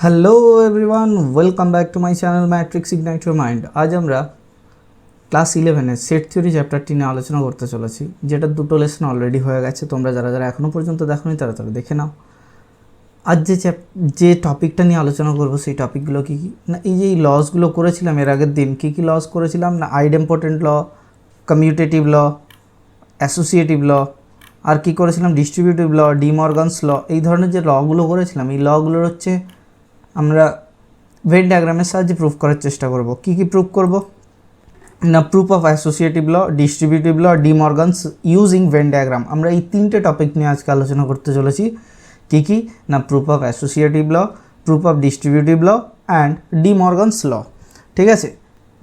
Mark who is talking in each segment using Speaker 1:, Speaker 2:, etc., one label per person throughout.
Speaker 1: Hello everyone, welcome back to my channel matrix ignite your mind. আজ আমরা class 11-এর set theory চ্যাপ্টারটি নিয়ে আলোচনা করতে চলেছি, যেটা দুটো লেসন অলরেডি হয়ে গেছে। তোমরা যারা যারা এখনও পর্যন্ত দেখোনি তারা দেখে নাও। আজ যে টপিকটা নিয়ে আলোচনা করবো সেই টপিকগুলো কী কী না, এই যে এই লসগুলো করেছিলাম এর আগের দিন, কী কী লস করেছিলাম না, আইডেম্পোর্টেন্ট ল, কমিউটেটিভ ল, অ্যাসোসিয়েটিভ ল, আর কী করেছিলাম ডিস্ট্রিবিউটিভ ল, ডি মর্গানস ল। এই ধরনের যে লগুলো করেছিলাম, এই লগুলোর হচ্ছে আমরা ভেন ডায়াগ্রামের সাহায্যে প্রুফ করার চেষ্টা করব। কি কি প্রুফ করব না, proof of associative law, distributive law, De Morgan's using Venn diagram. আমরা এই তিনটে টপিক নিয়ে আজকে আলোচনা করতে চলেছি। কি কি না, proof of associative law, proof of distributive law and De Morgan's law. ঠিক আছে,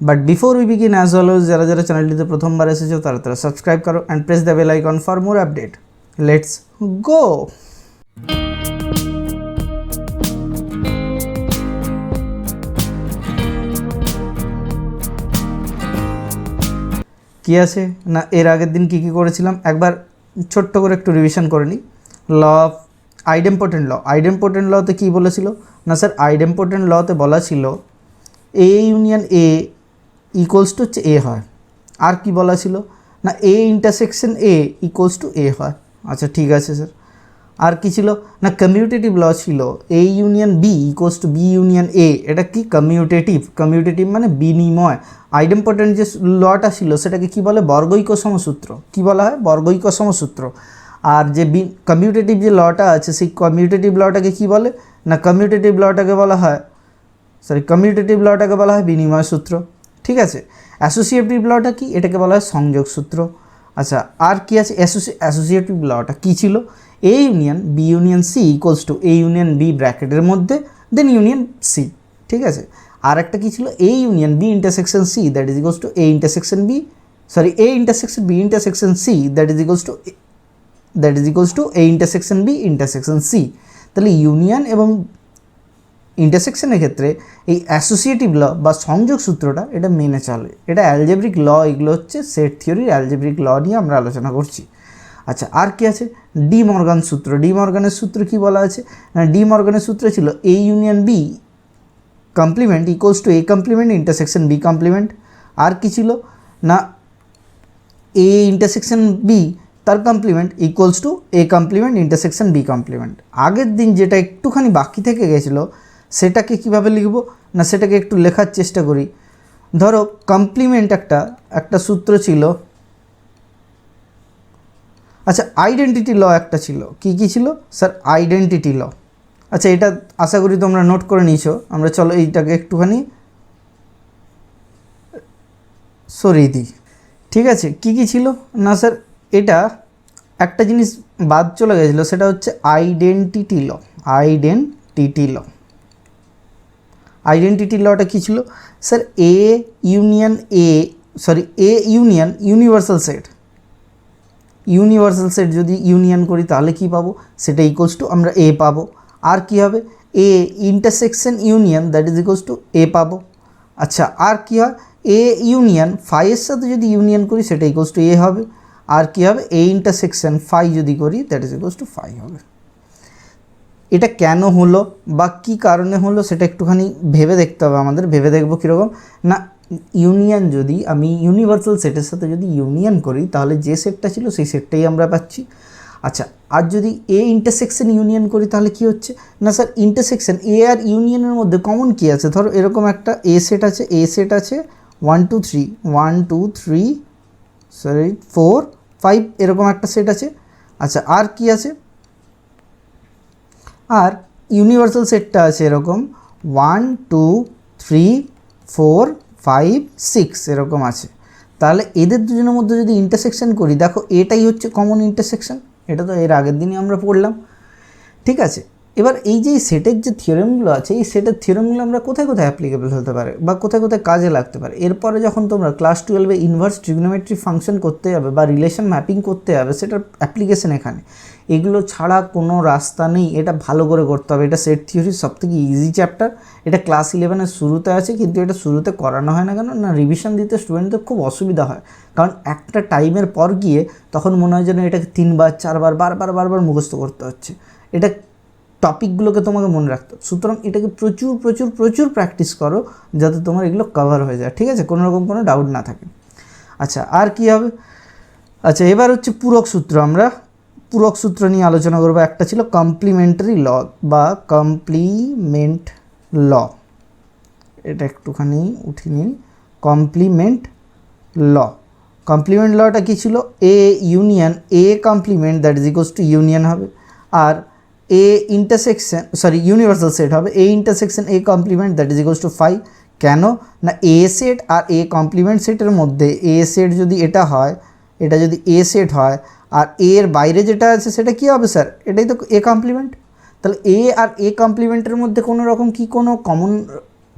Speaker 1: but before we begin as always, যারা যারা চ্যানেলটিতে প্রথমবার এসেছো তারা তারা সাবস্ক্রাইব করো and press the bell icon for more update. Let's go. কী আছে না, এর আগের দিন কী কী করেছিলাম একবার ছোট্ট করে একটু রিভিশন করে নিই। ল অফ আইডেম্পোর্টেন্ট ল, আইডেম্পোর্টেন্ট লতে কী বলেছিল না স্যার, আইডেম্পোর্টেন্ট লতে বলা ছিল A union A equals to হচ্ছে এ হয়। আর কি বলা ছিল না, A intersection A equals to A হয়। আচ্ছা ঠিক আছে স্যার। আর কি ছিল না, কমিউটেটিভ ল ছিল A union B equals to B union A. এটা কি কমিউটেটিভ, কমিউটেটিভ মানে বিনিময়। আইডেম্পোর্টেন্ট যে লটা ছিল সেটাকে কি বলে, বর্গৈক সমসূত্র। কি বলা হয়, বর্গৈক সমসূত্র। আর যে কমিউটেটিভ যে লটা আছে সেই কমিউটেটিভ লটাকে কি বলে না, কমিউটেটিভ লটাকে বলা হয় কমিউটেটিভ লটাকে বলা হয় বিনিময় সূত্র। ঠিক আছে, অ্যাসোসিয়েটিভ লটা কি, এটাকে বলা হয় সংযোগ সূত্র। আচ্ছা আর কি আছে, অ্যাসোসিয়েটিভ লটা কী ছিল, A union B union C equals to A union B ব্র্যাকেটের মধ্যে দেন ইউনিয়ন সি। ঠিক আছে, আর একটা কী ছিল, A union B intersection C that is equals to A intersection B, A intersection B intersection C that is equals to A intersection B intersection C. তাহলে union এবং ইন্টারসেকশনের ক্ষেত্রে এই অ্যাসোসিয়েটিভ ল বা সংযোগ সূত্রটা এটা মেনে চলে। এটা অ্যালজেব্রিক ল, এগুলো হচ্ছে সেট থিওরির অ্যালজেব্রিক ল নিয়ে আমরা আলোচনা করছি। আচ্ছা আর কি আছে, ডি মর্গান সূত্র। ডি মর্গানের সূত্র কি বলা আছে না, ডি মর্গানের সূত্র ছিল A union B complement equals to A complement intersection B complement. আর কি ছিল না, এ ইন্টারসেকশন বি তার complement equals to A complement intersection B complement. আগের দিন যেটা একটুখানি বাকি থেকে গেছিলো সেটাকে কিভাবে লিখব না, সেটাকে একটু লেখার চেষ্টা করি। ধরো কমপ্লিমেন্ট একটা সূত্র ছিল। আচ্ছা আইডেন্টিটি ল একটা ছিল। কি কি ছিল স্যার, আইডেন্টিটি ল। আচ্ছা এটা আশা করি তোমরা নোট করে নিয়েছো। আমরা চলো এইটাকে একটুখানি সরিয়ে দিই। ঠিক আছে, কি কি ছিল না স্যার, এটা একটা জিনিস বাদ চলে গেছিলো, সেটা হচ্ছে আইডেন্টিটি ল। আইডেন্টিটি ল, আইডেন্টিটি লটা কী ছিল স্যার, এ union universal set. Universal set যদি ইউনিয়ন করি তাহলে কি পাবো, সেটা ইকুয়ালস টু আমরা এ পাবো। আর কি হবে, A intersection union that is equals to A পাবো। আচ্ছা আর কি হয়, এ ইউনিয়ন ফাইয়ের সাথে যদি ইউনিয়ন করি সেটা ইকুয়ালস টু এ হবে। আর কি হবে, এ ইন্টারসেকশন ফাই যদি করি that is equals to phi হবে। এটা কেন হলো বা কী কারণে হলো সেটা একটুখানি ভেবে দেখতে হবে আমাদের। ভেবে দেখবো কীরকম না, ইউনিয়ন যদি আমি ইউনিভার্সাল সেটের সাথে যদি ইউনিয়ন করি তাহলে যে সেটটা ছিল সেই সেটটাই আমরা পাচ্ছি। আচ্ছা আর যদি এ ইন্টারসেকশন ইউনিয়ন করি তাহলে কি হচ্ছে না স্যার, ইন্টারসেকশন এ আর ইউনিয়নের মধ্যে কমন কী আছে, ধরো এরকম একটা এ সেট আছে, 1 2 3 4 5 এরকম একটা সেট আছে। আচ্ছা আর কি আছে, আর ইউনিভার্সাল সেটটা আছে এরকম 1 2 3 4 5 6 এরকম আছে। তাহলে এদের দুজনের মধ্যে যদি ইন্টারসেকশন করি, দেখো এটাই হচ্ছে কমন ইন্টারসেকশন। এটা তো এর আগের দিনই আমরা পড়লাম। ঠিক আছে, এবার এই যে সেটের যে থিওরেমগুলো আছে, এই সেটের থিওরেমগুলো আমরা কোথায় কোথায় অ্যাপ্লিকেবল হতে পারে বা কোথায় কোথায় কাজে লাগতে পারে। এরপরে যখন তোমরা ক্লাস 12-এ ইনভার্স ট্রিগনোমেট্রি ফাংশন করতে যাবে বা রিলেশন ম্যাপিং করতে যাবে, সেটার অ্যাপ্লিকেশন এখানে। এগুলো ছাড়া কোনো রাস্তা নেই, এটা ভালো করে করতে হবে। এটা সেট থিওরির সবথেকে ইজি চ্যাপ্টার। এটা ক্লাস 11-এর শুরুতে আছে, কিন্তু এটা শুরুতে করানো হয় না কেন না, রিভিশন দিতে স্টুডেন্টদের খুব অসুবিধা হয়। কারণ একটা টাইমের পর গিয়ে তখন মনে হয় যেন এটাকে 3 বার 4 বার বারবার মুখস্থ করতে হচ্ছে। এটা টপিকগুলোকে তোমাকে মনে রাখতে হবে। সুতরাং এটাকে প্রচুর প্রচুর প্রচুর প্র্যাকটিস করো যাতে তোমার এগুলো কভার হয়ে যায়, ঠিক আছে, কোনো রকম কোনো ডাউট না থাকে। আচ্ছা, আর কি হবে? আচ্ছা, এবার হচ্ছে পূরক সূত্র। আমরা পূরক সূত্র নিয়ে আলোচনা করবো। একটা ছিল কমপ্লিমেন্টারি ল বা কমপ্লিমেন্ট ল, এটা একটুখানি উঠিয়ে নিন। কমপ্লিমেন্ট ল, কমপ্লিমেন্ট লটা কী ছিল? A union A complement that is equals to union হবে, আর এ ইন্টারসেকশন ইউনিভার্সাল সেট হবে A intersection A complement that is equals to phi. কেন না এ সেট আর এ কমপ্লিমেন্ট সেটের মধ্যে এ সেট যদি এটা হয়, এটা যদি এ সেট হয়, আর এর বাইরে যেটা আছে সেটা কী হবে স্যার? এটাই তো এ কমপ্লিমেন্ট। তাহলে এ আর এ কমপ্লিমেন্টের মধ্যে কোনো রকম কি কোনো কমন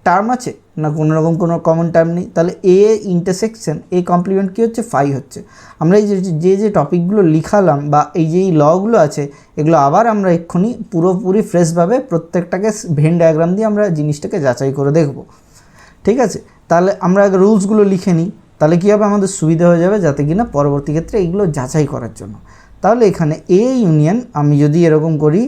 Speaker 1: টার্ম আছে না? কোনো রকম কোনো কমন টার্ম নেই। তাহলে এ ইন্টারসেকশন এ কমপ্লিমেন্ট কী হচ্ছে? ফাই হচ্ছে। আমরা এই যে টপিকগুলো লিখালাম বা এই যে লগুলো আছে, এগুলো আবার আমরা এক্ষুনি পুরোপুরি ফ্রেশভাবে প্রত্যেকটাকে ভেন ডায়াগ্রাম দিয়ে আমরা জিনিসটাকে যাচাই করে দেখব, ঠিক আছে? তাহলে আমরা আগে রুলসগুলো লিখে নিই, তাহলে কী হবে? আমাদের সুবিধা হয়ে যাবে যাতে কিনা পরবর্তী ক্ষেত্রে এইগুলো যাচাই করার জন্য। তাহলে এখানে এ ইউনিয়ন আমি যদি এরকম করি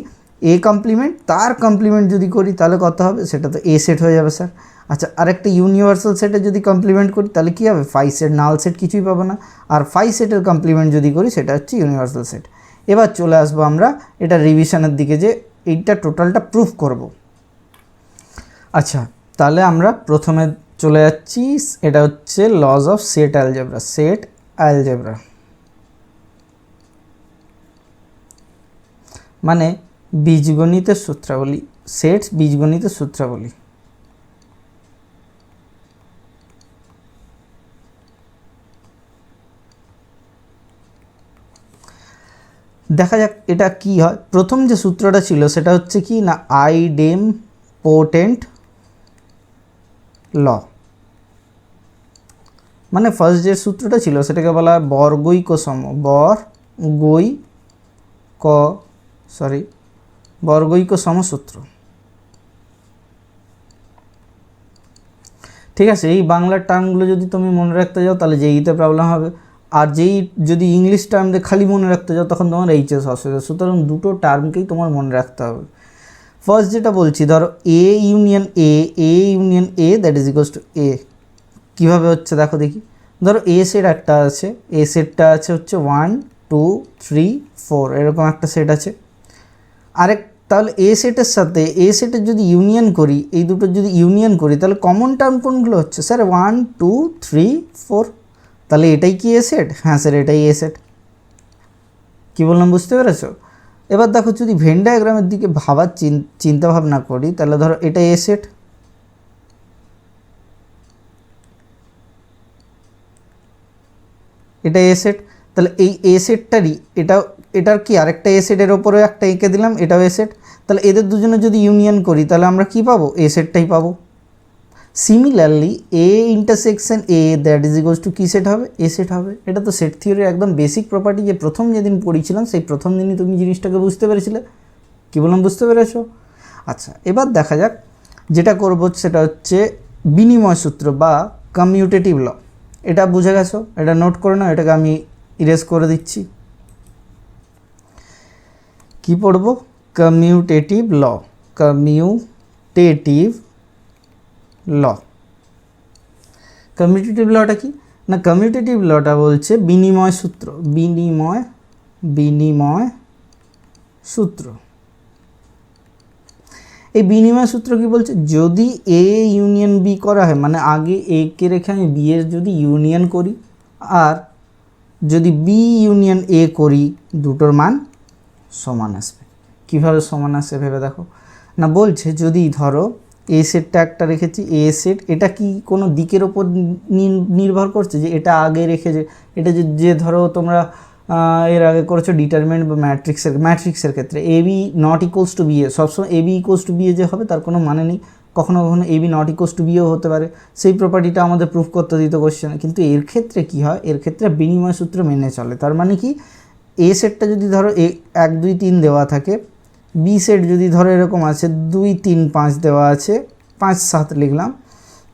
Speaker 1: এ কমপ্লিমেন্ট তার কমপ্লিমেন্ট যদি করি তাহলে কত হবে? সেটা তো এ সেট হয়ে যাবে স্যার। আচ্ছা, আরেকটা ইউনিভার্সাল সেটে যদি কমপ্লিমেন্ট করি তাহলে কী হবে? ফাই সেট, নাল সেট কিছুই পাবো না। আর ফাই সেটের কমপ্লিমেন্ট যদি করি সেটা হচ্ছে ইউনিভার্সাল সেট। এবার চলে আসবো আমরা এটা রিভিশনের দিকে, যে এইটা টোটালটা প্রুফ করব। আচ্ছা, তাহলে আমরা প্রথমে চলে যাচ্ছি, এটা হচ্ছে lodge of set algebra. Set algebra মানে বীজগণিতের সূত্রাবলী, সেট বীজগণিতের সূত্রাবলী। দেখা যাক এটা কি হয়। প্রথম যে সূত্রটা ছিল সেটা হচ্ছে কি না আইডেমপোটেন্ট ল, মানে ফার্স্ট যে সূত্রটা ছিল সেটাকে বলা হয় বর্গৈক সম, বর্গৈক সমসূত্র, ঠিক আছে? এই বাংলার টার্মগুলো যদি তুমি মনে রাখতে যাও তাহলে যেইতে প্রবলেম হবে, আর যেই যদি ইংলিশ টার্ম দিয়ে খালি মনে রাখতে যাও তখন তোমার এইচএস অসুবিধা। সুতরাং দুটো টার্মকেই তোমার মনে রাখতে হবে। ফার্স্ট যেটা বলছি, ধরো A union A that is equals to A. কীভাবে হচ্ছে দেখো দেখি। ধরো এ সেট একটা আছে, এ সেটটা আছে হচ্ছে 1 2 3 4 এরকম একটা সেট আছে। আরেক তাহলে এ সেটের সাথে এ সেটের যদি ইউনিয়ন করি, এই দুটোর যদি ইউনিয়ন করি তাহলে কমন টার্ম কোনগুলো হচ্ছে স্যার? 1 2 3 4। তাহলে এটাই কি এ সেট? হ্যাঁ স্যার, এটাই এ সেট। কী বললাম বুঝতে পেরেছো? এবার দেখো যদি ভেন ডায়াগ্রামের দিকে ভাবার চিন্তা ভাবনা করি তাহলে ধরো এটা এ সেট, এটা এ সেট। তাহলে এই এ সেটটারই এটার কি আরেকটা এ সেটের ওপরে একটা এঁকে দিলাম, এটাও এ সেট। তাহলে এদের দুজনে যদি ইউনিয়ন করি তাহলে আমরা কি পাবো? এ সেটটাই পাবো। Similarly A intersection A that is equals to কী সেট হবে? এ সেট হবে। এটা তো সেট থিওরির একদম বেসিক প্রপার্টি, যে প্রথম যেদিন পড়িয়েছিলাম সেই প্রথম দিনই তুমি জিনিসটাকে বুঝতে পেরেছিলে। কী বললাম বুঝতে পেরেছো? আচ্ছা, এবার দেখা যাক যেটা করব সেটা হচ্ছে বিনিময় সূত্র বা কমিউটেটিভ ল। এটা বুঝে গেছো? এটা নোট করে নাও, এটাকে আমি ইরেজ করে দিচ্ছি। কি পড়ব? কমিউটেটিভ ল, কমিউটেটিভ ল। কমিউটেটিভ লটা কি না, কমিউটেটিভ লটা বলছে বিনিময় সূত্র, বিনিময় সূত্র। এই বিনিময় সূত্র কি বলছে? যদি এ ইউনিয়ন বি করা হয়, মানে আগে এ কে রেখে আমি বি এর যদি ইউনিয়ন করি আর যদি বি ইউনিয়ন এ করি, দুটোর মান সমান আসবে। কীভাবে সমান আসে ভেবে দেখো না। বলছে যদি ধরো এ সেটটা একটা রেখেছি, এ সেট, এটা কি কোনো দিকের ওপর নির্ভর করছে যে এটা আগে রেখেছে? এটা যে ধরো তোমরা এর আগে করেছো ডিটারমিনেন্ট বা ম্যাট্রিক্সের ক্ষেত্রে A B not equals to B A, সবসময় A B equals to B A যে হবে তার কোনো মানে নেই। কখনো কখনো A B not equals to বিও হতে পারে, সেই প্রপার্টিটা আমাদের প্রুফ করতে দিত কোশ্চেনে। কিন্তু এর ক্ষেত্রে কি হয়? এর ক্ষেত্রে বিনিময় সূত্র মেনে চলে। তার মানে কি, এ সেটটা যদি ধরো 1 2 3 দেওয়া থাকে, বি সেট যদি ধরো এরকম আছে 2 3 5 দেওয়া আছে, 5 7 লিখলাম,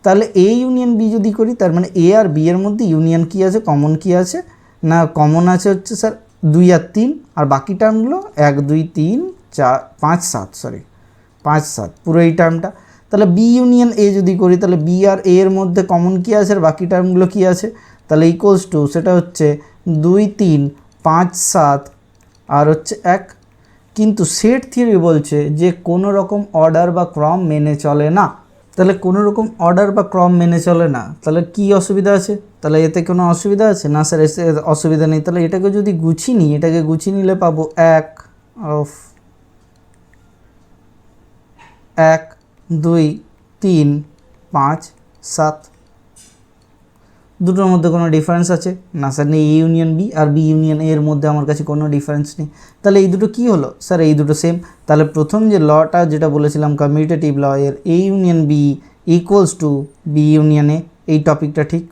Speaker 1: তাহলে এ ইউনিয়ন বি যদি করি তার মানে এ আর বি এর মধ্যে ইউনিয়ন কী আছে? কমন কী আছে না? কমন আছে হচ্ছে স্যার 2 আর 3, আর বাকি টার্মগুলো 1 2 3 5 7 পুরো এই টার্মটা। তাহলে বি ইউনিয়ন এ যদি করি তাহলে বি আর এ এর মধ্যে কমন কী আছে আর বাকি টার্মগুলো কী আছে, তাহলে ইকুয়ালস টু সেটা হচ্ছে 2 3 5 7 আর হচ্ছে 1। কিন্তু সেট থিওরি বলছে যে কোনো রকম অর্ডার বা ক্রম মেনে চলে না। তাহলে কোনো রকম অর্ডার বা ক্রম মেনে চলে না, তাহলে কি অসুবিধা আছে? তাহলে এতে কোনো অসুবিধা আছে না স্যার? এসে অসুবিধা নেই। তাহলে এটাকে যদি গুছিয়ে নিই, এটাকে গুছিয়ে নিলে পাবো 1 2 3 5 7। দুটোর মধ্যে কোনো ডিফারেন্স আছে না স্যার? নেই। এ ইউনিয়ন বি আর বি ইউনিয়ন এর মধ্যে আমার কাছে কোনো ডিফারেন্স নেই। তাহলে এই দুটো কী হলো স্যার? এই দুটো সেম। তাহলে প্রথম যে লটা যেটা বলেছিলাম কমিউটেটিভ ল এর A union B equals to B union A, এই টপিকটা ঠিক।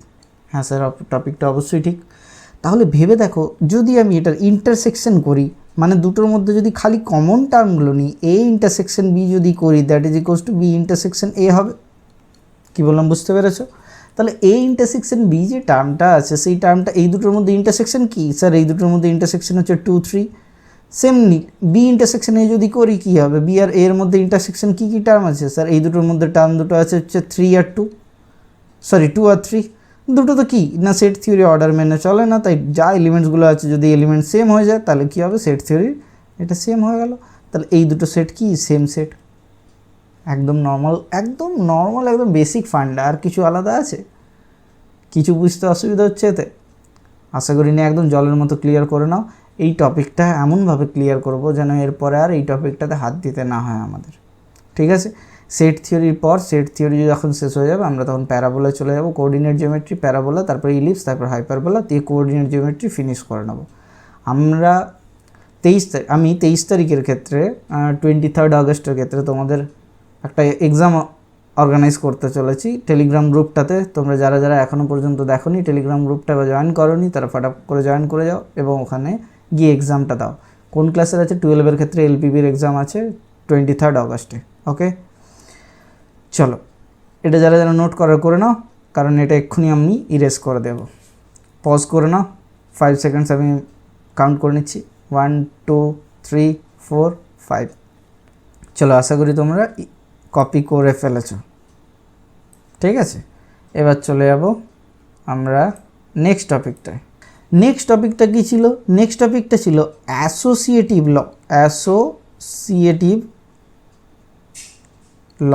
Speaker 1: হ্যাঁ স্যার, টপিকটা অবশ্যই ঠিক। তাহলে ভেবে দেখো, যদি আমি এটার ইন্টারসেকশন করি, মানে দুটোর মধ্যে যদি খালি কমন টার্মগুলো নিই, এ ইন্টারসেকশন বি যদি করি, that is equals to B intersection A হবে। কী বললাম বুঝতে পেরেছো? তাহলে এ ইন্টারসেকশন বি যে টার্মটা আছে, সেই টার্মটা এই দুটোর মধ্যে ইন্টারসেকশন কি স্যার? এই দুটোর মধ্যে ইন্টারসেকশন হচ্ছে 2 3। সেমনি বি ইন্টারসেকশন এ যদি করি কী হবে? বি আর এর মধ্যে ইন্টারসেকশন কী কী টার্ম আছে স্যার? এই দুটোর মধ্যে টার্ম দুটো আছে হচ্ছে 3 আর 2, 2 আর 3। দুটো তো কি না সেট থিওরি অর্ডার মেনে চলে না, তাই যা এলিমেন্টসগুলো আছে যদি এলিমেন্ট সেম হয়ে যায় তাহলে কী হবে? সেট থিওরি এটা সেম হয়ে গেল। তাহলে এই দুটো সেট কি সেম সেট। একদম নর্মাল, একদম বেসিক ফান্ডা। আর কিছু আলাদা আছে? কিছু বুঝতে অসুবিধা হচ্ছে এতে? আশা করি না, একদম জলের মতো ক্লিয়ার করে নাও। এই টপিকটা এমনভাবে ক্লিয়ার করব যেন এরপরে আর এই টপিকটাতে হাত দিতে না হয় আমাদের, ঠিক আছে? সেট থিওরির পর, সেট থিওরি যখন শেষ হয়ে যাবে আমরা তখন প্যারাবোলায় চলে যাব। কোঅর্ডিনেট জিওমেট্রি, প্যারাবোলা, তারপর ইলিপস, তারপর হাইপারবোলা দিয়ে কোঅর্ডিনেট জিওমেট্রি ফিনিশ করে নেব আমরা। আমি 23 তারিখের ক্ষেত্রে 23 আগস্টের ক্ষেত্রে তোমাদের একটা এক্সাম অর্গানাইজ করতে চলেছি টেলিগ্রাম গ্রুপটাতে। তোমরা যারা যারা এখনও পর্যন্ত দেখোনি, টেলিগ্রাম গ্রুপটা বা জয়েন করোনি, তারা ফটাফট করে জয়েন করে যাও এবং ওখানে গিয়ে এক্সামটা দাও। কোন ক্লাসের আছে? 12-এর ক্ষেত্রে এলপিবির এক্সাম আছে 23 আগস্টে। ওকে, চলো এটা যারা যারা নোট করে নাও, কারণ এটা এক্ষুনি আমি ইরেজ করে দেব। পজ করে নাও, 5 সেকেন্ডস আমি কাউন্ট করে নিচ্ছি। 1 2 3 4 5। চলো, আশা করি তোমরা কপি করে ফেলেছো, ঠিক আছে? এবার চলে যাব আমরা নেক্সট টপিকটায়। নেক্সট টপিকটা কী ছিল? নেক্সট টপিকটা ছিল অ্যাসোসিয়েটিভ ল। অ্যাসোসিয়েটিভ ল।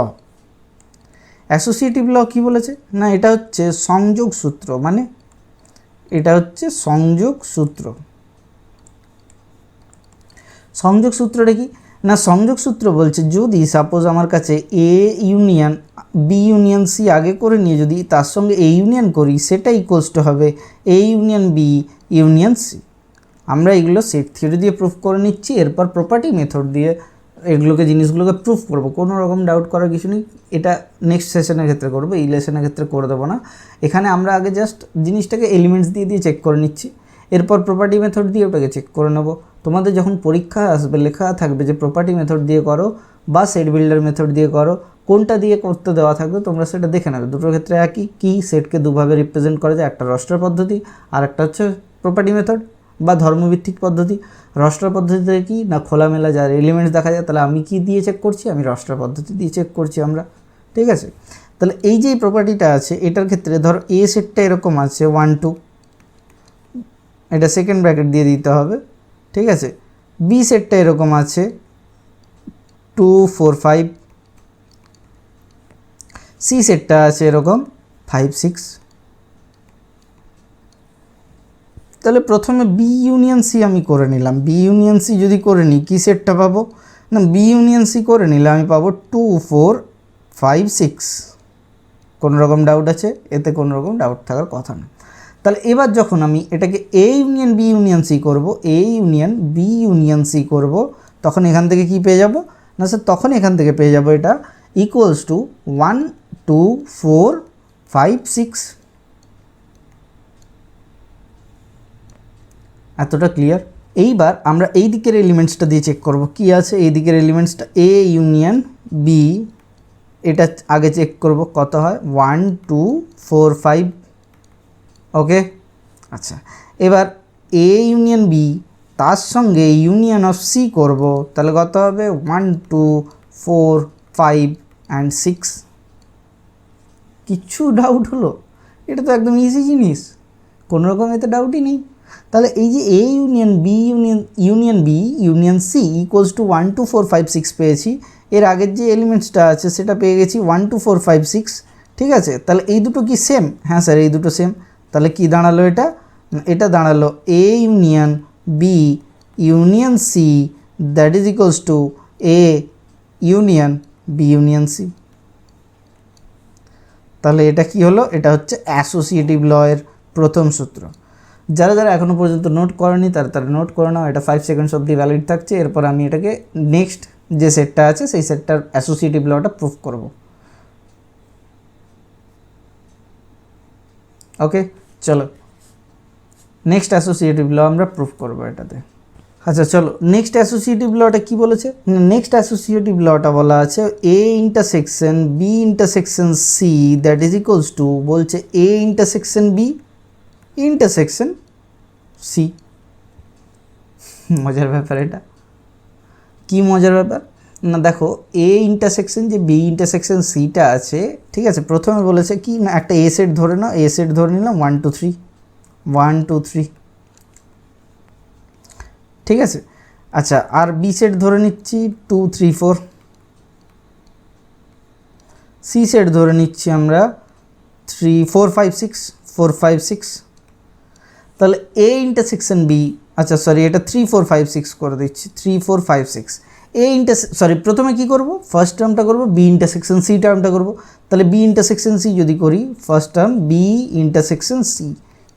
Speaker 1: অ্যাসোসিয়েটিভ ল কী বলেছে না? এটা হচ্ছে সংযোগ সূত্র, মানে এটা হচ্ছে সংযোগ সূত্র। সংযোগ সূত্রটা কি না? সংযোগ সূত্র বলছে যদি সাপোজ আমার কাছে A union B union C আগে করে নিয়ে যদি তার সঙ্গে এ ইউনিয়ন করি, সেটা ইকুয়ালস টু হবে A union B union C. আমরা এগুলো সেট থিওরি দিয়ে প্রুফ করে নিচ্ছি, এরপর প্রপার্টি মেথড দিয়ে জিনিসগুলোকে প্রুফ করবো। কোনো রকম ডাউট করার কিছু নেই। এটা নেক্সট সেশনের ক্ষেত্রে করবো, এই লেসনের ক্ষেত্রে করে দেবো না। এখানে আমরা আগে জাস্ট জিনিসটাকে এলিমেন্টস দিয়ে দিয়ে চেক করে নিচ্ছি, এরপর প্রপার্টি মেথড দিয়ে ওটাকে চেক করে নেবো। তোমাদের যখন পরীক্ষা আসবে লেখা থাকবে যে প্রপার্টি মেথড দিয়ে করো বা সেট বিল্ডার মেথড দিয়ে করো, কোনটা দিয়ে করতে দেওয়া থাকবে তোমরা সেটা দেখে নেবে। দুটোর ক্ষেত্রে একই, কি সেটকে দুভাবে রিপ্রেজেন্ট করা যায়, একটা রস্টার পদ্ধতি আর একটা হচ্ছে প্রপার্টি মেথড বা ধর্মভিত্তিক পদ্ধতি। রস্টার পদ্ধতিতে কি না খোলামেলা যার এলিমেন্টস দেখা যায়, তাহলে আমি কি দিয়ে চেক করছি? আমি রস্টার পদ্ধতি দিয়ে চেক করছি আমরা, ঠিক আছে? তাহলে এই যে প্রপার্টিটা আছে এটার ক্ষেত্রে ধরো এ সেটটা এরকম আছে 1 2, এটা সেকেন্ড ব্র্যাকেট দিয়ে দিতে হবে, ঠিক আছে? বি সেটটা এরকম আছে 2 4 5, সি সেটটা আছে এরকম 5 6। তাহলে প্রথমে বি ইউনিয়ন সি আমি করে নিলাম। বি ইউনিয়ন সি যদি করে নিই কী সেটটা পাবো না? বি ইউনিয়ন সি করে নিলে আমি পাবো 2 4 5 6। কোনো রকম ডাউট আছে? এতে কোনো রকম ডাউট থাকার কথা না। তাহলে এবার যখন আমি এটাকে A union B union C করবো, A union B union C করবো, তখন এখান থেকে কি পেয়ে যাব না স্যার? তখন এখান থেকে পেয়ে যাব এটা ইকুয়ালস টু 1 2 4 5 6। এতটা ক্লিয়ার? এইবার আমরা এই দিকের এলিমেন্টসটা দিয়ে চেক করব কি আছে। এই দিকের এলিমেন্টসটা এ ইউনিয়ন বি, এটা আগে চেক করব কত হয়, 1 2 4 5। ওকে, আচ্ছা। এবার এ ইউনিয়ন বি তার সঙ্গে ইউনিয়ন অফ সি করব, তাহলে কত হবে 1 2 4 5 অ্যান্ড 6। কিছু ডাউট হলো? এটা তো একদম ইজি জিনিস, কোনো রকম এতে ডাউটই নেই। তাহলে এই যে A union B union B union C equals to 1 2 4 5 6 পেয়েছি। এর আগের যে এলিমেন্টসটা আছে সেটা পেয়ে গেছি 1 2 4 5 6, ঠিক আছে। তাহলে এই দুটো কি সেম? হ্যাঁ স্যার, এই দুটো সেম। তাহলে কি দাঁড়ালো এটা? এটা দাঁড়ালো A union B union C that is equals to A union B union C. তাহলে এটা কি হলো? এটা হচ্ছে অ্যাসোসিয়েটিভ ল এর প্রথম সূত্র। যারা যারা এখনও পর্যন্ত নোট করেনি তারা নোট করে নাও, এটা 5 সেকেন্ডস অবধি ভ্যালিড থাকছে। এরপর আমি এটাকে নেক্সট যে সেটটা আছে সেই সেটটার অ্যাসোসিয়েটিভ লটা প্রুফ করব। ওকে, চলো নেক্সট অ্যাসোসিয়েটিভ ল আমরা প্রুফ করব এটাতে। আচ্ছা চলো, নেক্সট অ্যাসোসিয়েটিভ লটা কি বলেছে? নেক্সট অ্যাসোসিয়েটিভ লটা বলা আছে A intersection B intersection C that is equals to, বলছে A intersection B intersection C. মজার ব্যাপার এটা। কি মজার ব্যাপার? না দেখো, এ ইন্টারসেকশন যে বি ইন্টারসেকশন সিটা আছে, ঠিক আছে, প্রথমে বলেছে কি না একটা এ সেট ধরে নাও, এ সেট ধরে নিলাম 1 2 3 1 2 3, ঠিক আছে। আচ্ছা, আর বি সেট ধরে নিচ্ছি 2 3 4, সি সেট ধরে নিচ্ছি আমরা 3 4 5 6 4 5 6। তাহলে এ ইন্টারসেকশন বি, আচ্ছা সরি, এটা 3 4 5 6 করে দিচ্ছি, 3 4 5 6। প্রথমে কি করব? ফার্স্ট টার্মটা করব, বি ইন্টারসেকশন সি টার্মটা করব। তাহলে বি ইন্টারসেকশন সি যদি করি, first term B intersection C,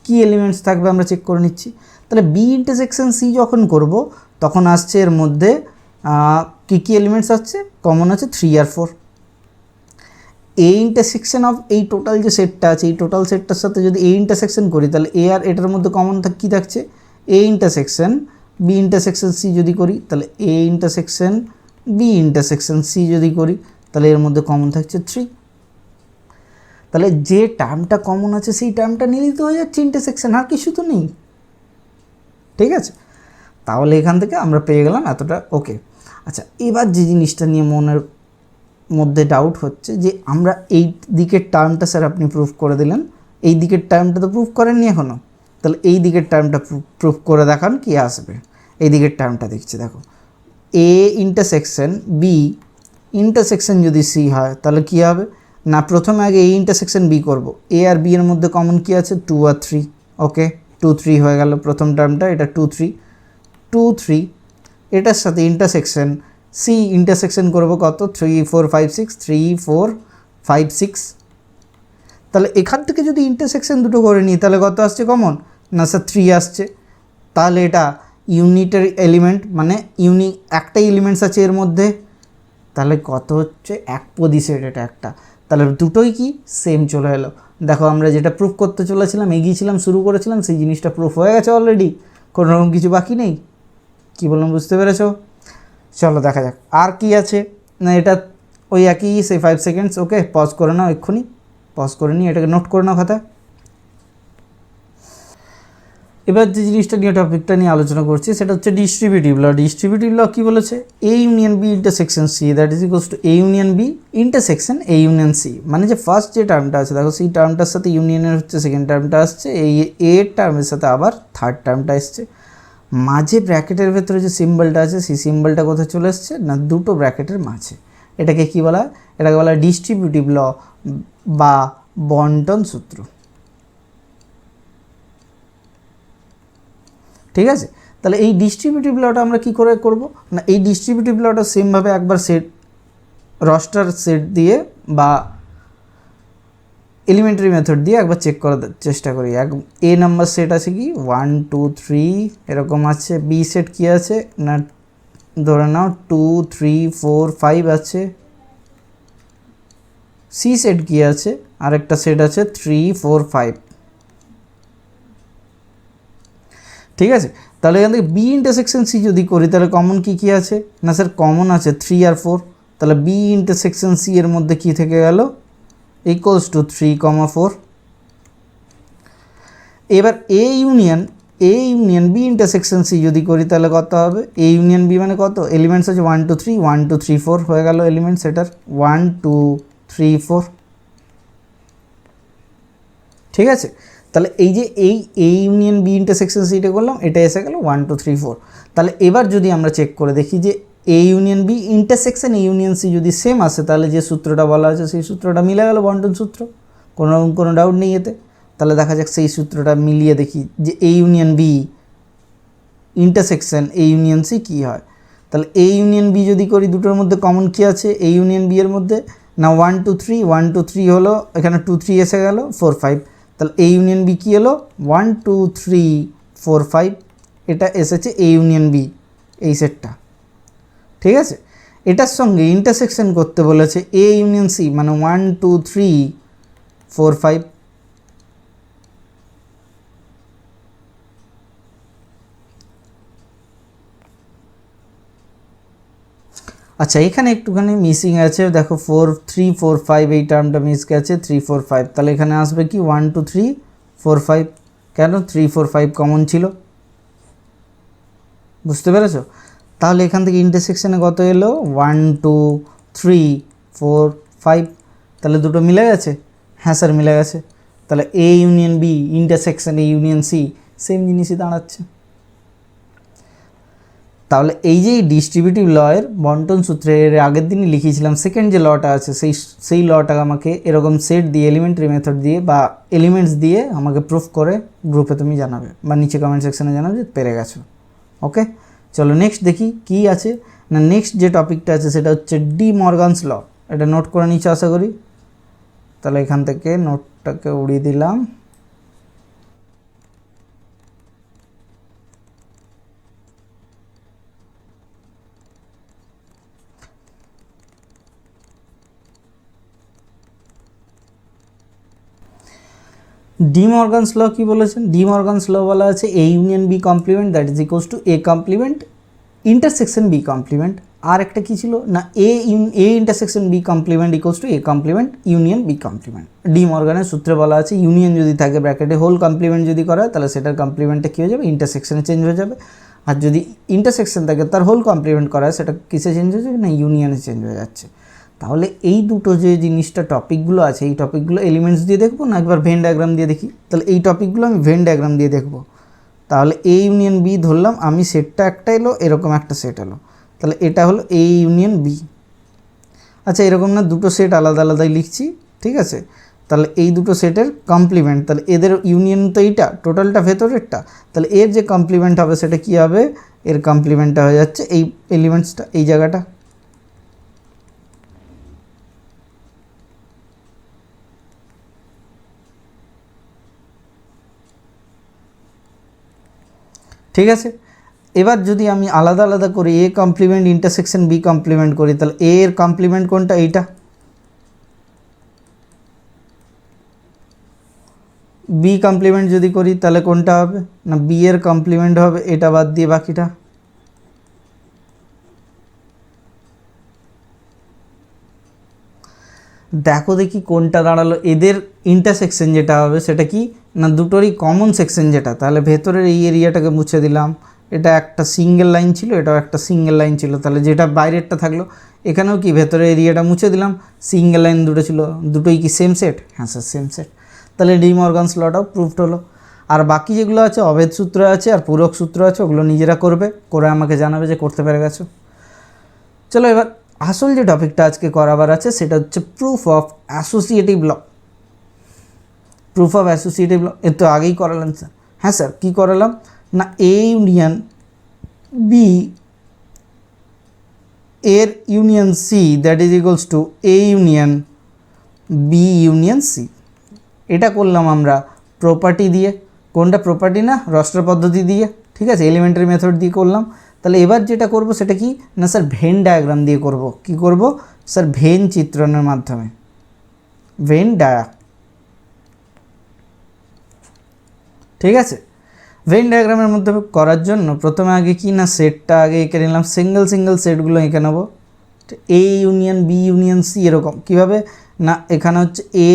Speaker 1: কী এলিমেন্টস থাকবে আমরা চেক করে নিচ্ছি। তাহলে বি ইন্টারসেকশন সি যখন করব তখন আসছে এর মধ্যে কী কী এলিমেন্টস আসছে? কমন আছে 3 আর 4। এ ইন্টারসেকশন অফ এই টোটাল যে সেটটা আছে, এই টোটাল সেটটার সাথে যদি এ ইন্টারসেকশন করি, তাহলে এ আর এটার মধ্যে কমন কী থাকছে? A intersection B intersection C যদি করি, তাহলে A intersection B intersection C যদি করি, তাহলে এর মধ্যে কমন থাকছে 3। তাহলে যে টার্মটা কমন আছে সেই টার্মটা নিলেই তো হয়ে যাচ্ছে ইন্টারসেকশন, আর কিছু তো নেই, ঠিক আছে। তাহলে এখান থেকে আমরা পেয়ে গেলাম এতটা। ওকে, আচ্ছা, এবার যে জিনিসটা নিয়ে মনের মধ্যে ডাউট হচ্ছে যে আমরা এই দিকের টার্মটা স্যার আপনি প্রুফ করে দিলেন, এই দিকের টার্মটা তো প্রুফ করেননি এখনও। তাহলে এই দিকের টার্মটা প্রুফ করে দেখান কি আসবে। এই দিকের টার্মটা দেখছি, দেখো এ ইন্টারসেকশন বি ইন্টারসেকশন যদি সি হয় তাহলে কী হবে না, প্রথমে আগে এ ইন্টারসেকশন বি করব। এ আর বি এর মধ্যে কমন কী আছে? 2 আর 3। ওকে, 2 3 হয়ে গেল প্রথম টার্মটা, এটা 2 3 2 3। এটার সাথে ইন্টারসেকশন সি ইন্টারসেকশন করব কত? 3 4 5 6 3 4 5 6। তাহলে এখান থেকে যদি ইন্টারসেকশন দুটো করে নিই তাহলে কত আসছে কমন? না স্যার 3 আসছে। তাহলে এটা ইউনিটের এলিমেন্ট, মানে একটাই এলিমেন্টস আছে এর মধ্যে। তাহলে কত হচ্ছে? এক পদি সেট এটা একটা। তাহলে দুটোই কি সেম চলে এলো। দেখো আমরা যেটা প্রুফ করতে চলেছিলাম, এগিয়েছিলাম, শুরু করেছিলাম, সেই জিনিসটা প্রুফ হয়ে গেছে অলরেডি, কোনো রকম কিছু বাকি নেই। কি বললাম বুঝতে পেরেছো? চলো দেখা যাক আর কি আছে। না এটা ওই একই, সেই 5 সেকেন্ডস। ওকে, পজ করে নাও, এক্ষুনি পজ করে নিই, এটাকে নোট করে নাও খাতায়। এবার যে জিনিসটা নিয়ে টপিকটা নিয়ে আলোচনা করছি সেটা হচ্ছে ডিস্ট্রিবিউটিভ ল। ডিস্ট্রিবিউটিভ ল কী বলেছে? A union B intersection C that is equals to A union B intersection A union C. মানে যে ফার্স্ট যে টার্মটা আছে দেখো, সেই টার্মটার সাথে ইউনিয়নের হচ্ছে সেকেন্ড টার্মটা আসছে, এই এর টার্মের সাথে আবার থার্ড টার্মটা এসছে। মাঝে ব্র্যাকেটের ভেতরে যে সিম্বলটা আছে সেই সিম্বলটা কোথায় চলে এসছে না, দুটো ব্র্যাকেটের মাঝে। এটাকে কী বলা হয়? এটাকে বলা হয় ডিস্ট্রিবিউটিভ ল বা বন্টন সূত্র, ঠিক আছে। তাহলে এই ডিস্ট্রিবিউটিভ লটা আমরা কী করে করব না, এই ডিস্ট্রিবিউটিভ লটা সেমভাবে একবার সেট রস্টার সেট দিয়ে বা এলিমেন্টারি মেথড দিয়ে একবার চেক করার চেষ্টা করি। এ নাম্বার সেট আছে কি 1 2 3 এরকম আছে। বি সেট কি আছে না, ধরে নাও 2 3 4 5 আছে। সি সেট কি আছে? আরেকটা সেট আছে 3 4 5, ঠিক আছে। তাহলে এখান থেকে বি ইন্টারসেকশন সি যদি করি তাহলে কমন কী কী আছে না স্যার, কমন আছে 3 আর 4। তাহলে বি ইন্টারসেকশন সি এর মধ্যে কী থেকে গেল? Equals to 3, 4। এবার A union A union B intersection C যদি করি তাহলে কত হবে, এ ইউনিয়ন বি মানে কত, এলিমেন্টস হচ্ছে 1 2 3, 1 2 3 4 হয়ে গেল এলিমেন্টস এটার 1 2 3 4। ঠিক আছে, তাহলে এই যে এই এ ইউনিয়ন বি ইন্টারসেকশন সিটা করলাম, এটা এসে গেল 1 2 3 4। তাহলে এবার যদি আমরা চেক করে দেখি যে A union B intersection A union C যদি সেম আসে, তাহলে যে সূত্রটা বলা আছে সেই সূত্রটা মিলে গেল, বন্টন সূত্র, কোনো ডাউট নেই এতে। তাহলে দেখা যাক সেই সূত্রটা মিলিয়ে দেখি যে A union B intersection A union C কী হয়। তাহলে এ ইউনিয়ন বি যদি করি, দুটোর মধ্যে কমন কী আছে এ ইউনিয়ন বি এর মধ্যে, না 1 2 3, 1 2 3 হলো, এখানে 2 3 এসে গেল 4 5। তাহলে এ ইউনিয়ন বি কী হলো 1 2 3 4 5, এটা এসেছে এ ইউনিয়ন বি এই সেটটা। ঠিক আছে, এটার সঙ্গে ইন্টারসেকশন করতে বলেছে এ ইউনিয়ন সি, মানে 1 2 3 4 5। আচ্ছা, এখানে একটুখানি মিসিং আছে, দেখো 4 3 4 5 এই টার্মটা মিস গেছে, 3 4 5। তাহলে এখানে আসবে কি 1 2 3 4 5, কেন 3 4 5 কমন ছিল, বুঝতে পেরেছো? তাহলে এখান থেকে ইন্টারসেকশনে কত এলো 1 2 3 4 5। তাহলে দুটো মিলে গেছে, হ্যাঁ স্যার মিলে গেছে। তাহলে A union B intersection A union C same জিনিসই দাঁড়াচ্ছে। তাহলে এই যে ডিস্ট্রিবিউটিভ লয়ের বন্টন সূত্রের আগের দিনই লিখিয়েছিলাম, সেকেন্ড যে লটা আছে সেই লটা আমাকে এরকম সেট দিয়ে এলিমেন্টারি মেথড দিয়ে বা এলিমেন্টস দিয়ে আমাকে প্রুফ করে গ্রুপে তুমি জানাবে বা নিচে কমেন্ট সেকশনে জানাবে যে পেরে গেছো। ওকে, চলো নেক্সট দেখি কি আছে। না, নেক্সট যে টপিকটা আছে সেটা হচ্ছে ডি মর্গানস ল। এটা নোট করে নিচ্ছে আশা করি। তাহলে এখান থেকে নোটটাকে উড়িয়ে দিলাম। ডি মর্গানস ল কী বলেছেন? ডি মর্গানস ল বলা আছে A union B complement that is equals to A complement intersection B complement. আর একটা কী ছিল না, A intersection B complement equals to A complement union B complement. De মর্গানের সূত্রে বলা আছে ইউনিয়ন যদি থাকে ব্র্যাকেটে হোল কমপ্লিমেন্ট যদি করা হয়, তাহলে সেটার কমপ্লিমেন্টটা কী হয়ে যাবে, ইন্টারসেকশনে চেঞ্জ হয়ে যাবে। আর যদি ইন্টারসেকশন থাকে তার হোল কমপ্লিমেন্ট করা হয়, সেটা কিসে চেঞ্জ হয়ে যাবে, না ইউনিয়নে চেঞ্জ হয়ে যাচ্ছে। তাহলে এই দুটো যে জিনিসটা টপিকগুলো আছে, এই টপিকগুলো এলিমেন্টস দিয়ে দেখবো না একবার ভেন ডায়াগ্রাম দিয়ে দেখি? তাহলে এই টপিকগুলো আমি ভেন ডায়াগ্রাম দিয়ে দেখবো। তাহলে এ ইউনিয়ন বি ধরলাম আমি, সেটটা একটা এলো, এরকম একটা সেট এলো, তাহলে এটা হলো এ ইউনিয়ন বি। আচ্ছা, এরকম না, দুটো সেট আলাদা আলাদাই লিখছি, ঠিক আছে? তাহলে এই দুটো সেটের কমপ্লিমেন্ট, তাহলে এদের ইউনিয়ন তো এইটা টোটালটা ভেতরেরটা, তাহলে এর যে কমপ্লিমেন্ট হবে সেটা কী হবে, এর কমপ্লিমেন্টটা হয়ে যাচ্ছে এই এলিমেন্টসটা, এই জায়গাটা। ঠিক আছে, এবার যদি আমি আলাদা আলাদা করি A complement intersection B complement করি, তাহলে এ এর কমপ্লিমেন্ট কোনটা, এইটা। বি কমপ্লিমেন্ট যদি করি তাহলে কোনটা হবে, না বি এর কমপ্লিমেন্ট হবে এটা বাদ দিয়ে বাকিটা। দেখো দেখি কোনটা দাঁড়ালো, এদের ইন্টারসেকশন যেটা হবে সেটা কি, না দুটোরই কমন সেকশন যেটা, তাহলে ভেতরের এই এরিয়াটাকে মুছে দিলাম। এটা একটা সিঙ্গেল লাইন ছিল, এটাও একটা সিঙ্গেল লাইন ছিল, তাহলে যেটা বাইরেরটা থাকলো, এখানেও কি ভেতরের এরিয়াটা মুছে দিলাম, সিঙ্গেল লাইন দুটো ছিল, দুটোই কি সেম সেট, হ্যাঁ স্যার সেম সেট। তাহলে ডি মর্গানস লটাও প্রুফড হলো। আর বাকি যেগুলো আছে অভেদ সূত্র আছে আর পূরক সূত্র আছে, ওগুলো নিজেরা করবে, করে আমাকে জানাবে যে করতে পেরে গেছো। চলো এবার আসল যে টপিকটা আজকে করাবার আছে সেটা হচ্ছে proof of associative law. Proof of associative law এর তো আগেই করালাম স্যার। হ্যাঁ স্যার, কী করালাম, না এ ইউনিয়ন বি এর union C that is equals to A union B union C. এটা করলাম আমরা প্রপার্টি দিয়ে, কোনটা প্রপার্টি, না রস্টার পদ্ধতি দিয়ে, ঠিক আছে, এলিমেন্টারি মেথড দিয়ে করলাম। তাহলে এবার যেটা করব সেটা কি, না স্যার ভেন ডায়াগ্রাম দিয়ে করব। কি করব স্যার, ভেন চিত্রণের মাধ্যমে, ভেন ডায়া, ঠিক আছে। ভেন ডায়াগ্রামের মধ্যে করার জন্য প্রথমে আগে কি, না সেটটা আগে এঁকে নিলাম, সিঙ্গেল সিঙ্গেল সেটগুলো এঁকে নেবো। A union B union C এরকম কীভাবে, না এখানে হচ্ছে এ,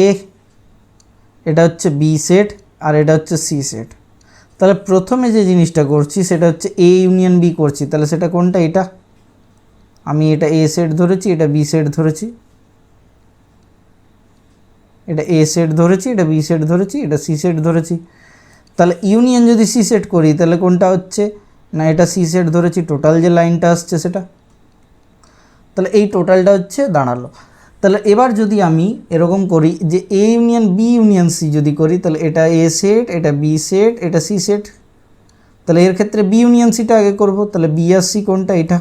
Speaker 1: এটা হচ্ছে বি সেট আর এটা হচ্ছে সি সেট। তাহলে তাহলে প্রথমে যে জিনিসটা করছি সেটা হচ্ছে এ ইউনিয়ন বি করছি, তাহলে সেটা কোনটা? এটা আমি এটা এ সেট ধরেছি, এটা বি সেট ধরেছি, এটা এ সেট ধরেছি, এটা বি সেট ধরেছি, এটা সি সেট ধরেছি। তাহলে ইউনিয়ন যদি সি সেট করি তাহলে কোনটা হচ্ছে না, এটা সি সেট ধরেছি, টোটাল যে লাইনটা আসছে সেটা, তাহলে এই টোটালটা হচ্ছে দাঁড়ালো। তাহলে এবার যদি আমি এরকম করি যে A union B union C যদি করি, তাহলে এটা এ সেট, এটা বি সেট, এটা সি সেট। তাহলে এর ক্ষেত্রে বি ইউনিয়ন সিটা আগে করব, তাহলে বি আর সি কোনটা? এটা,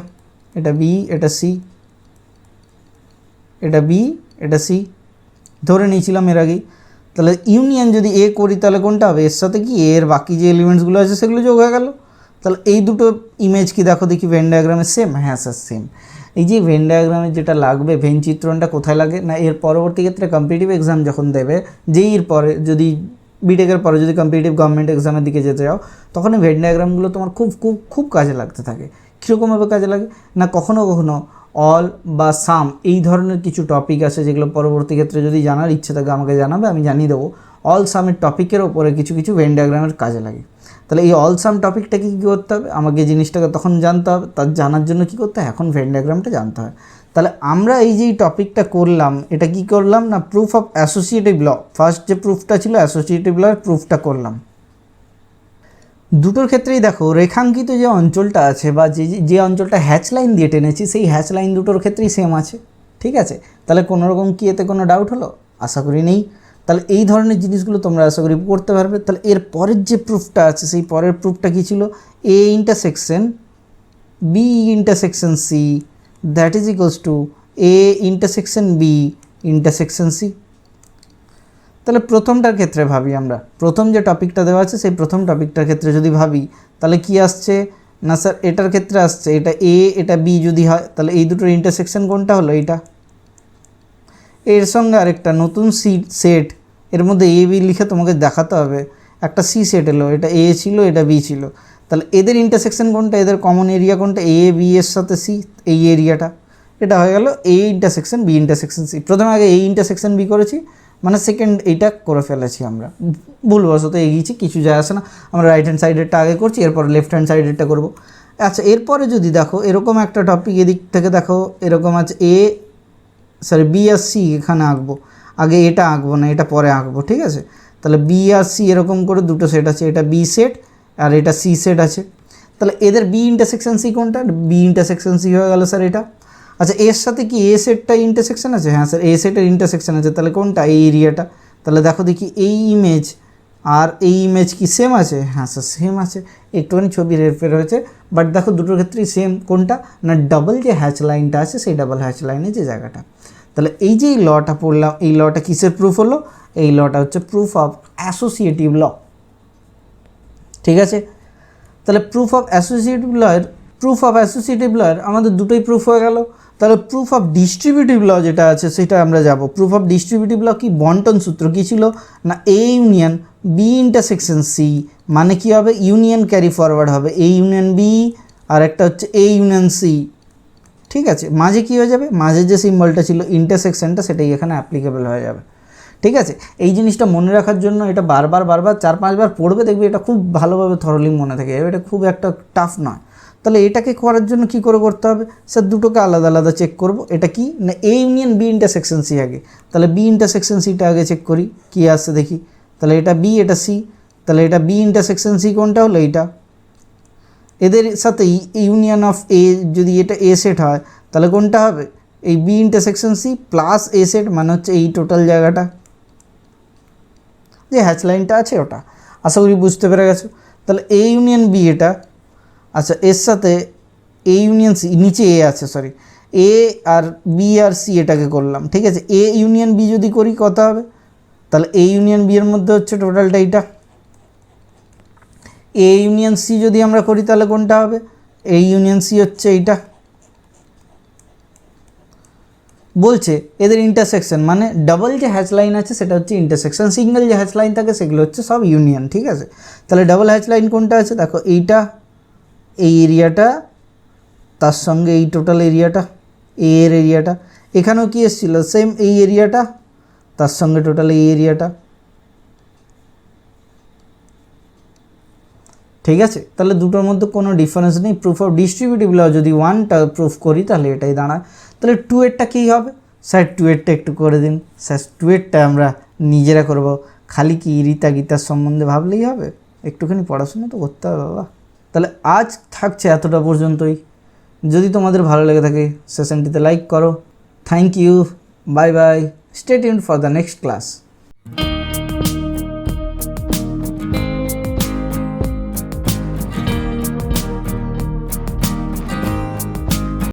Speaker 1: এটা বি, এটা সি, এটা বি, এটা সি ধরে নিয়েছিলাম এর আগেই। তাহলে ইউনিয়ন যদি এ করি তাহলে কোনটা হবে? এর সাথে কি এর বাকি যে এলিমেন্টসগুলো আছে সেগুলো যোগ হয়ে গেল। তাহলে এই দুটো ইমেজ কি দেখো দেখি ভেন ডায়াগ্রামে সেম? হ্যাঁ স্যার সেম। এই যে ভেন ডায়াগ্রামে যেটা লাগবে ভেন চিত্রণটা কোথায় লাগে না, এর পরবর্তী ক্ষেত্রে কম্পিটিটিভ এক্সাম যখন দেবে, যেইর পরে যদি বিটেকের পরে যদি কম্পিটিটিভ গভর্নমেন্ট এক্সামের দিকে যেতে যাও, তখন এই ভেন ডায়াগ্রামগুলো তোমার খুব খুব খুব কাজে লাগতে থাকে। কীরকমভাবে কাজে লাগে না, কখনো কখনো অল বা সাম এই ধরনের কিছু টপিক আছে যেগুলো পরবর্তী ক্ষেত্রে যদি জানার ইচ্ছে থাকে আমাকে জানাবে, আমি জানিয়ে দেবো। অল সামের টপিকের ওপরে কিছু কিছু ভেন ডায়াগ্রামের কাজে লাগে। তাহলে এই অল সাম টপিকটাকে কী করতে হবে? আমাকে জিনিসটাকে তখন জানতে হবে, তার জানার জন্য কী করতে হয়? এখন ভেন ডায়াগ্রামটা জানতে হয়। তাহলে আমরা এই যে টপিকটা করলাম, এটা কি করলাম না, proof of associative law. First যে প্রুফটা ছিল অ্যাসোসিয়েটিভ লর প্রুফটা করলাম। দুটোর ক্ষেত্রেই দেখো রেখাঙ্কিত যে অঞ্চলটা আছে বা যে অঞ্চলটা হ্যাচ লাইন দিয়ে টেনেছি, সেই হ্যাচ লাইন দুটোর ক্ষেত্রেই সেম আছে। ঠিক আছে, তাহলে কোনো রকম কি এতে কোনো ডাউট হলো? আশা করি নেই। তাহলে এই ধরনের জিনিসগুলো তোমরা আশা করি করতে পারবে। তাহলে এর পরের যে প্রুফটা আছে, সেই পরের প্রুফটা কী ছিল? A intersection B intersection C that is equals to A intersection B intersection C. তাহলে প্রথমটার ক্ষেত্রে ভাবি, আমরা প্রথম যে টপিকটা দেওয়া আছে সেই প্রথম টপিকটার ক্ষেত্রে যদি ভাবি, তাহলে কি আসছে না স্যার, এটার ক্ষেত্রে আসছে এটা এ, এটা বি যদি হয় তাহলে এই দুটোর ইন্টারসেকশন কোনটা হলো? এইটা। এর সঙ্গে আরেকটা নতুন সি সেট, এর মধ্যে এ বি লিখে তোমাকে দেখাতে হবে, একটা সি সেট এলো, এটা এ ছিল, এটা বি ছিল। তাহলে এদের ইন্টারসেকশন কোনটা? এদের কমন এরিয়া কোনটা? এ বি এর সাথে সি, এই এরিয়াটা। এটা হয়ে গেল A intersection B intersection C. প্রথমে আগে এ ইন্টারসেকশন বি করেছি, মানে সেকেন্ড এইটা করে ফেলেছি আমরা, ভুলবশত এগিয়েছি, কিছু যায় আসে না। আমরা রাইট হ্যান্ড সাইডেরটা আগে করছি, এরপর লেফট হ্যান্ড সাইডেরটা করবো। আচ্ছা, এরপরে যদি দেখো এরকম একটা টপিক, এদিক থেকে দেখো এরকম আছে এ, সরি বি আর সি এখানে আঁকবো, আগে এটা আঁকবো না, এটা পরে আঁকবো। ঠিক আছে, তাহলে বি আর সি এরকম করে দুটো সেট আছে, এটা বি সেট আর এটা সি সেট আছে। তাহলে এদের বি ইন্টারসেকশন সি কোনটা? বি ইন্টারসেকশন সি হয়ে গেল স্যার এটা। আচ্ছা, এর সাথে কি এ সেটটা ইন্টারসেকশন আছে? হ্যাঁ স্যার, এ সেটের ইন্টারসেকশন আছে, তাহলে কোনটা? এই এরিয়াটা। তাহলে দেখো দেখি এই ইমেজ আর এই ইমেজ কি সেম আছে? হ্যাঁ স্যার সেম আছে, একটুখানি ছবি হেরফের হয়েছে, বাট দেখো দুটোর ক্ষেত্রেই সেম। কোনটা না, ডাবল যে হ্যাচ লাইনটা আছে সেই ডাবল হ্যাচ লাইনের যে জায়গাটা। তাহলে এই যে লটা পড়লাম, এই লটা কিসের প্রুফ হলো? এই লটা হচ্ছে প্রুফ অফ অ্যাসোসিয়েটিভ ল। ঠিক আছে, তাহলে প্রুফ অফ অ্যাসোসিয়েটিভ লয়ের আমাদের দুটোই প্রুফ হয়ে গেল। তাহলে প্রুফ অফ ডিস্ট্রিবিউটিভ ল যেটা আছে সেটা আমরা যাব। প্রুফ অফ ডিস্ট্রিবিউটিভ ল কি? বন্টন সূত্র কী ছিল না, A union B intersection C, মানে কি হবে? ইউনিয়ন ক্যারি ফরওয়ার্ড হবে, এ ইউনিয়ন বি আর একটা হচ্ছে এ ইউনিয়ন সি। ঠিক আছে, মাঝে কী হয়ে যাবে? মাঝে যে সিম্বলটা ছিল ইন্টারসেকশনটা, সেটাই এখানে অ্যাপ্লিকেবল হয়ে যাবে। ঠিক আছে, এই জিনিসটা মনে রাখার জন্য এটা বারবার 4-5 বার পড়বে, দেখবে এটা খুব ভালোভাবে থরলি মনে থাকে, এটা খুব একটা টাফ নয়। তাহলে এটাকে করার জন্য কি করে করতে হবে স্যার? দুটোকে আলাদা আলাদা চেক করব। এটা কি না, A union B intersection C আগে, তাহলে বি ইন্টারসেকশন সিটা আগে চেক করি কী আসছে দেখি। তাহলে এটা বি, এটা সি, তাহলে এটা বি ইন্টারসেকশন সি কোনটা হলো? এইটা। এদের সাথে ইউনিয়ন অফ এ, যদি এটা এ সেট হয় তাহলে কোনটা হবে? এই বি ইন্টারসেকশন সি প্লাস এ সেট, মানে হচ্ছে এই টোটাল জায়গাটা যে হ্যাচ লাইনটা আছে ওটা। আশা করি বুঝতে পেরে গেছো। তাহলে এ ইউনিয়ন বি এটা, আচ্ছা এর সাথে এ ইউনিয়ন সি, নিচে এ আছে সরি, এ আর বি আর সি এটাকে করলাম। ঠিক আছে, এ ইউনিয়ন বি যদি করি কত হবে? তাহলে এ ইউনিয়ন বি এর মধ্যে হচ্ছে টোটালটা এইটা। এ ইউনিয়ন সি যদি আমরা করি তাহলে কোনটা হবে? এ ইউনিয়ন সি হচ্ছে এইটা। বলছে এদের ইন্টারসেকশন, মানে ডাবল যে হ্যাচ লাইন আছে সেটা হচ্ছে ইন্টারসেকশন, সিঙ্গেল যে হ্যাচ লাইন থাকে সেগুলো হচ্ছে সব ইউনিয়ন। ঠিক আছে, তাহলে ডাবল হ্যাচ লাইন কোনটা আছে? দেখো এইটা, এই এরিয়াটা, তার সঙ্গে এই টোটাল এরিয়াটা, এর এরিয়াটা। এখানেও কি এসেছিলো? সেম এই এরিয়াটা, তার সঙ্গে টোটাল এই এরিয়াটা। ঠিক আছে, তাহলে দুটোর মধ্যে কোনো ডিফারেন্স নেই। প্রুফ অফ ডিস্ট্রিবিউটিভ ল যদি 1টা প্রুফ করি তাহলে এটাই দাঁড়ায়। তাহলে 2-এরটা কী হবে? স্যার 2-এরটা একটু করে দিন। স্যার 2-এরটা আমরা নিজেরা করব, খালি কি রীতা গীতার সম্বন্ধে ভাবলেই হবে? একটুখানি পড়াশোনা তো করতে হবে বাবা। তাহলে আজ থাকছে এতটা পর্যন্তই। যদি তোমাদের ভালো লেগে থাকে সেশনটিতে লাইক করো। Thank you, bye bye, stay tuned for the next class.